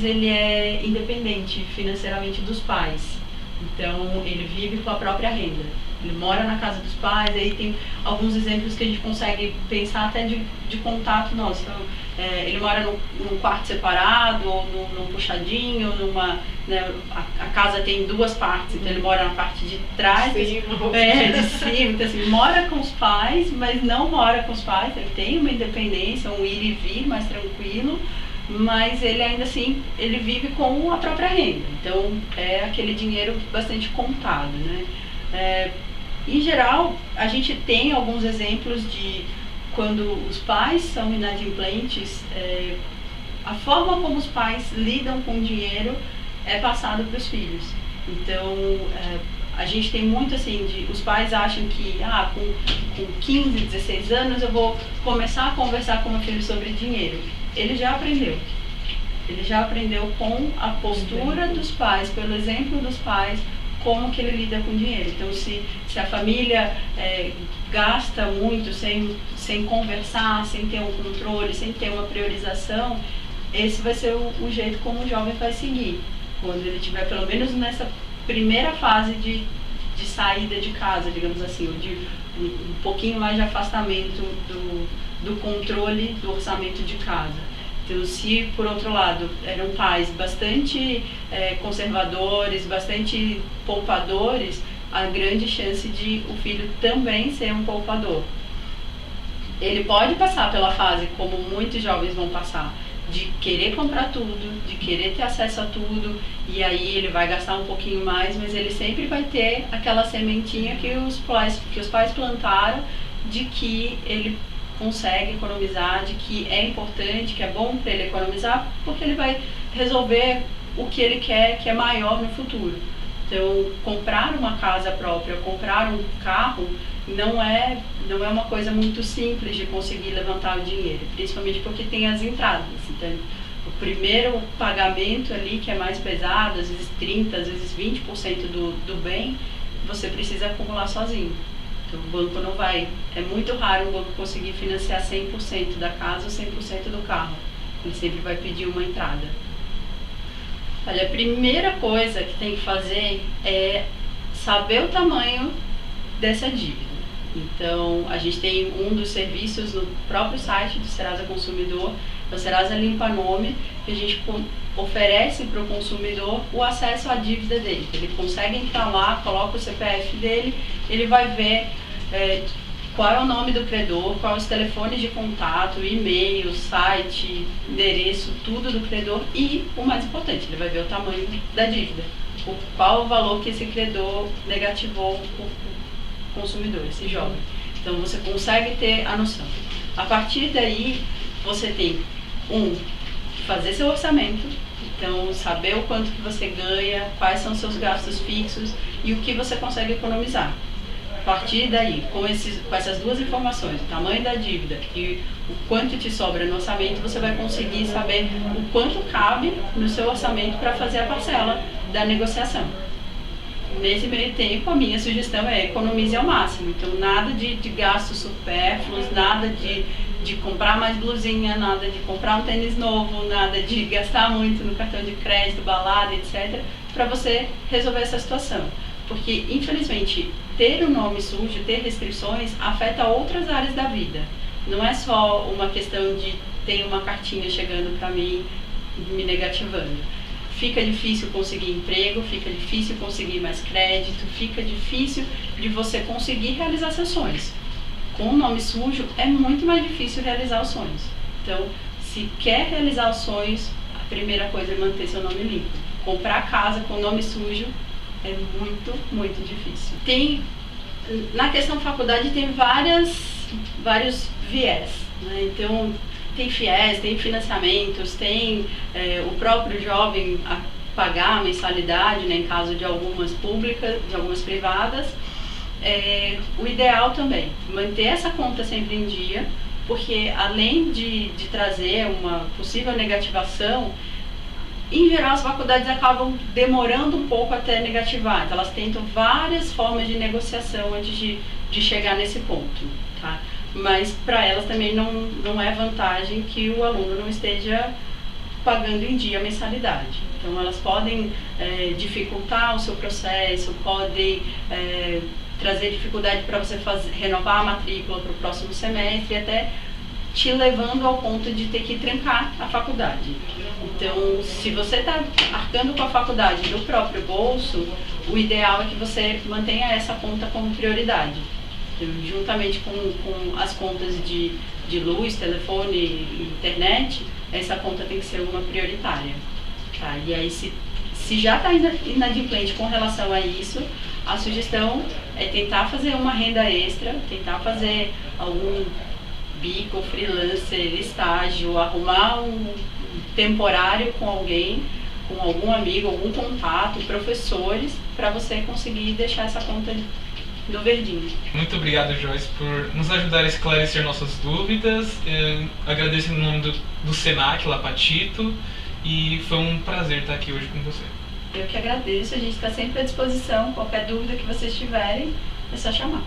Ele é independente financeiramente dos pais, então ele vive com a própria renda. Ele mora na casa dos pais, aí tem alguns exemplos que a gente consegue pensar até de contato nosso. Então, ele mora num quarto separado, ou num puxadinho, né, a casa tem duas partes, então ele mora na parte de trás, de cima, então assim, mora com os pais, mas não mora com os pais, ele tem uma independência, um ir e vir mais tranquilo, mas ele ainda assim, ele vive com a própria renda, então é aquele dinheiro bastante contado, né? Em geral, a gente tem alguns exemplos de quando os pais são inadimplentes, a forma como os pais lidam com o dinheiro é passado para os filhos. Então, a gente tem muito assim, os pais acham que com 15, 16 anos eu vou começar a conversar com o meu filho sobre dinheiro. Ele já aprendeu. Ele já aprendeu com a postura dos pais, pelo exemplo dos pais, como que ele lida com dinheiro. Então, se a família gasta muito sem conversar, sem ter um controle, sem ter uma priorização, esse vai ser o jeito como o jovem vai seguir. Quando ele estiver, pelo menos nessa primeira fase de saída de casa, digamos assim, ou de um pouquinho mais de afastamento do controle do orçamento de casa. Então, se por outro lado eram pais bastante conservadores, bastante poupadores, há grande chance de o filho também ser um poupador. Ele pode passar pela fase, como muitos jovens vão passar, de querer comprar tudo, de querer ter acesso a tudo, e aí ele vai gastar um pouquinho mais, mas ele sempre vai ter aquela sementinha que os pais plantaram de que ele consegue economizar, de que é importante, que é bom para ele economizar, porque ele vai resolver o que ele quer, que é maior no futuro. Então, comprar uma casa própria, comprar um carro, não é uma coisa muito simples de conseguir levantar o dinheiro, principalmente porque tem as entradas. Então, o primeiro pagamento ali, que é mais pesado, às vezes 30%, às vezes 20% do bem, você precisa acumular sozinho. Então, o banco não vai, é muito raro um banco conseguir financiar 100% da casa ou 100% do carro. Ele sempre vai pedir uma entrada. Olha, a primeira coisa que tem que fazer é saber o tamanho dessa dívida. Então, a gente tem um dos serviços no próprio site do Serasa Consumidor, o Serasa Limpa Nome, que a gente oferece para o consumidor o acesso à dívida dele. Ele consegue entrar lá, coloca o CPF dele, ele vai ver qual é o nome do credor, quais os telefones de contato, e-mail, site, endereço, tudo do credor e, o mais importante, ele vai ver o tamanho da dívida, qual o valor que esse credor negativou o consumidor, esse jovem. Então você consegue ter a noção. A partir daí, você tem fazer seu orçamento, então saber o quanto que você ganha, quais são seus gastos fixos e o que você consegue economizar. A partir daí, com essas duas informações, o tamanho da dívida e o quanto te sobra no orçamento, você vai conseguir saber o quanto cabe no seu orçamento para fazer a parcela da negociação. Nesse meio tempo, a minha sugestão é economize ao máximo. Então, nada de gastos supérfluos, nada de comprar mais blusinha, nada de comprar um tênis novo, nada de gastar muito no cartão de crédito, balada, etc., para você resolver essa situação. Porque, infelizmente, ter o nome sujo, ter restrições, afeta outras áreas da vida. Não é só uma questão de ter uma cartinha chegando para mim, me negativando. Fica difícil conseguir emprego, fica difícil conseguir mais crédito, fica difícil de você conseguir realizar seus sonhos. Com o nome sujo, é muito mais difícil realizar os sonhos. Então, se quer realizar os sonhos, a primeira coisa é manter seu nome limpo. Comprar casa com nome sujo é muito, muito difícil. Na questão faculdade tem vários viés, né? Então, tem FIES, tem financiamentos, tem o próprio jovem a pagar a mensalidade, né, em caso de algumas públicas, de algumas privadas. O ideal também, manter essa conta sempre em dia, porque além de trazer uma possível negativação, em geral as faculdades acabam demorando um pouco até negativar, então elas tentam várias formas de negociação antes de chegar nesse ponto, tá? Mas para elas também não é vantagem que o aluno não esteja pagando em dia a mensalidade. Então elas podem dificultar o seu processo, podem trazer dificuldade para você renovar a matrícula para o próximo semestre e até te levando ao ponto de ter que trancar a faculdade. Então, se você está arcando com a faculdade do próprio bolso, o ideal é que você mantenha essa conta como prioridade. Então, juntamente com as contas de luz, telefone e internet, essa conta tem que ser uma prioritária. Tá? E aí, se já está inadimplente com relação a isso, a sugestão é tentar fazer uma renda extra, tentar fazer algum bico, freelancer, estágio, arrumar um temporário com alguém, com algum amigo, algum contato, professores, para você conseguir deixar essa conta no verdinho. Muito obrigado, Joyce, por nos ajudar a esclarecer nossas dúvidas. Agradeço em nome do Senac, Lapatito, e foi um prazer estar aqui hoje com você. Eu que agradeço, a gente está sempre à disposição. Qualquer dúvida que vocês tiverem, é só chamar.